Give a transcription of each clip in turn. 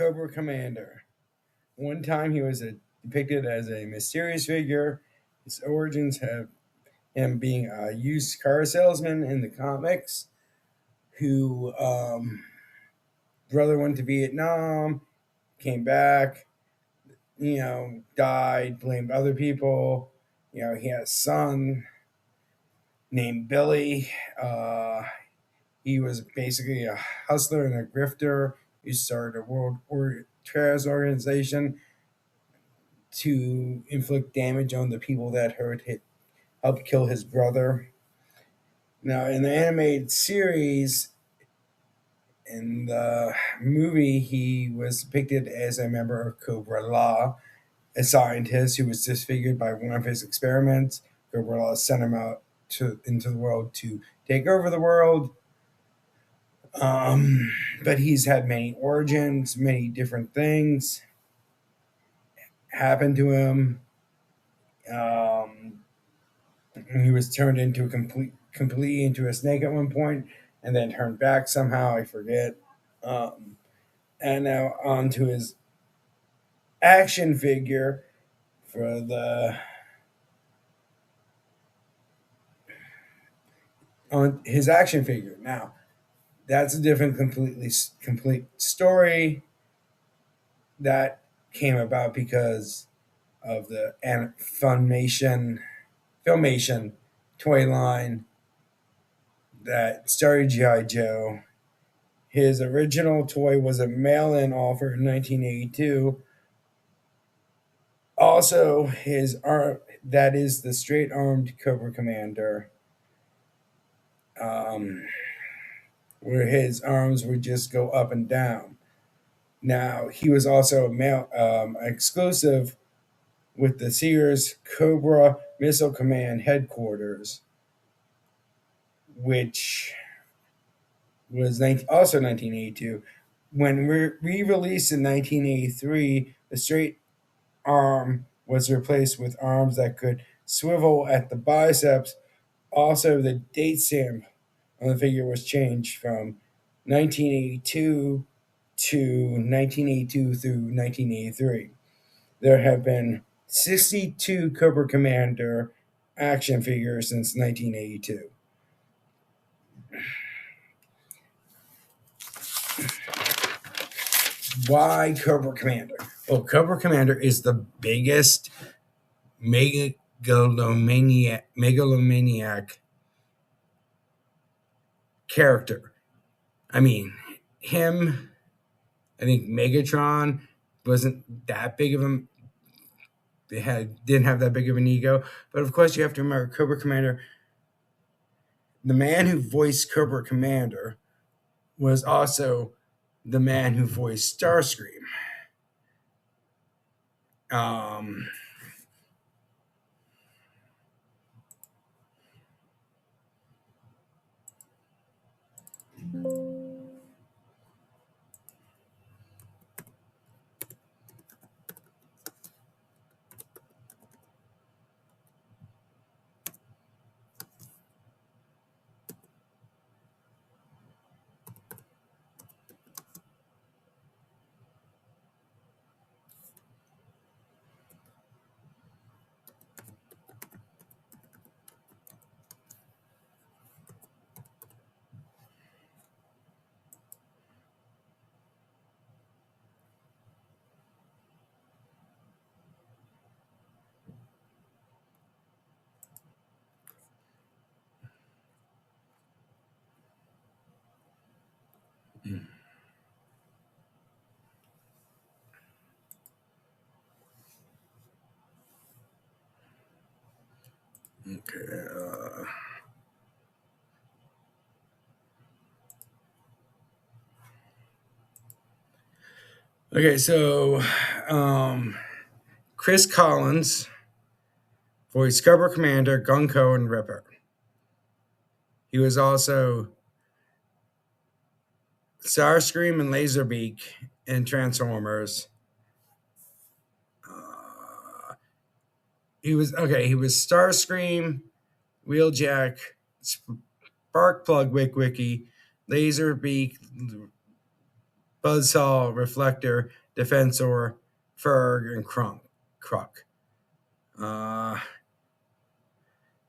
Cobra Commander. One time he was depicted as a mysterious figure. His origins have him being a used car salesman in the comics who brother went to Vietnam, came back, died, blamed other people. He had a son named Billy. He was basically a hustler and a grifter. He started a world terrorist organization to inflict damage on the people that helped kill his brother. Now, in the animated series, in the movie, he was depicted as a member of Cobra Law, a scientist who was disfigured by one of his experiments. Cobra Law sent him out into the world to take over the world. But he's had many origins, many different things happen to him. He was turned into completely into a snake at one point, and then turned back somehow. I forget. And now on to his action figure for on his action figure. Now, that's a different complete story that came about because of the Filmation toy line that started G.I. Joe. His original toy was a mail-in offer in 1982. Also, his arm, that is the straight-armed Cobra Commander, where his arms would just go up and down. Now, he was also exclusive with the Sears Cobra Missile Command headquarters, which was also 1982. When re-released in 1983, the straight arm was replaced with arms that could swivel at the biceps. Also, the date stamp on the figure was changed from 1982 to 1982 through 1983. There have been 62 Cobra Commander action figures since 1982. Why Cobra Commander? Well, Cobra Commander is the biggest megalomaniac character. I mean, him, I think Megatron wasn't that big of a, didn't have that big of an ego. But of course, you have to remember Cobra Commander, the man who voiced Cobra Commander was also the man who voiced Starscream. Okay. Okay, so Chris Collins voiced Cobra Commander, Gunko, and Ripper. He was also Starscream and Laserbeak in Transformers. He was Starscream, Wheeljack, Sparkplug Wickwiki, Laserbeak, Buzzsaw, Reflector, Defensor, Ferg, and Kruk. Uh,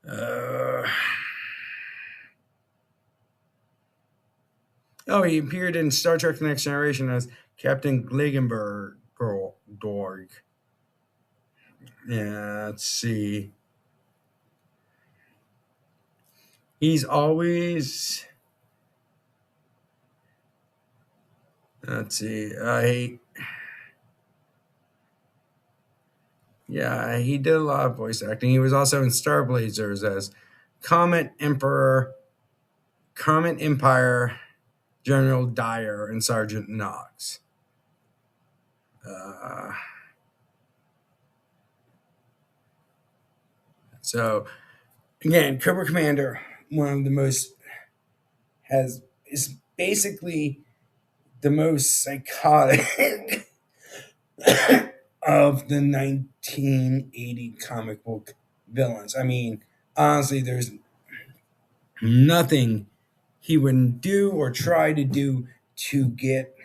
uh, oh, he appeared in Star Trek: The Next Generation as Captain Dorg. Yeah, let's see. He's always. Let's see. Yeah, he did a lot of voice acting. He was also in Star Blazers as Comet Emperor, Comet Empire, General Dyer, and Sergeant Knox. Uh, so again, Cobra Commander, one of the most is basically the most psychotic of the 1980 comic book villains. I mean, honestly, there's nothing he wouldn't do or try to do to get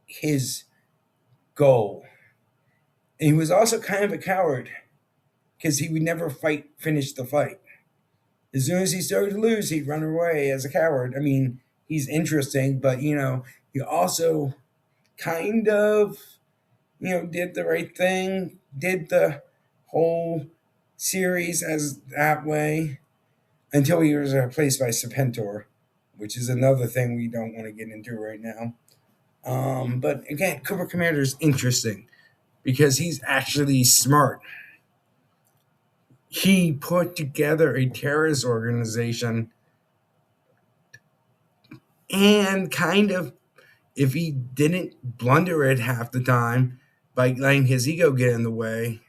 his goal. And he was also kind of a coward because he would never finish the fight. As soon as he started to lose, he'd run away as a coward. I mean, he's interesting, but he also kind of, did the right thing, did the whole series as that way until he was replaced by Serpentor, which is another thing we don't want to get into right now. But again, Cobra Commander is interesting because he's actually smart. He put together a terrorist organization and kind of, if he didn't blunder it half the time by letting his ego get in the way,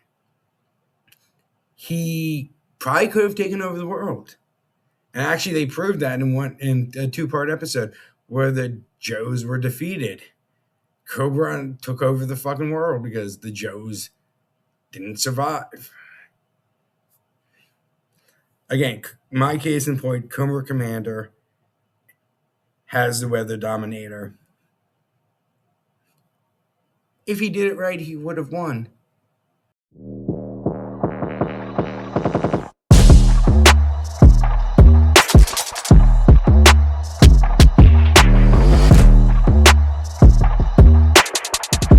he probably could have taken over the world. And actually, they proved that in a two-part episode where the Joes were defeated. Cobra took over the fucking world because the Joes didn't survive. Again, my case in point, Cobra Commander has the Weather Dominator. If he did it right, he would have won.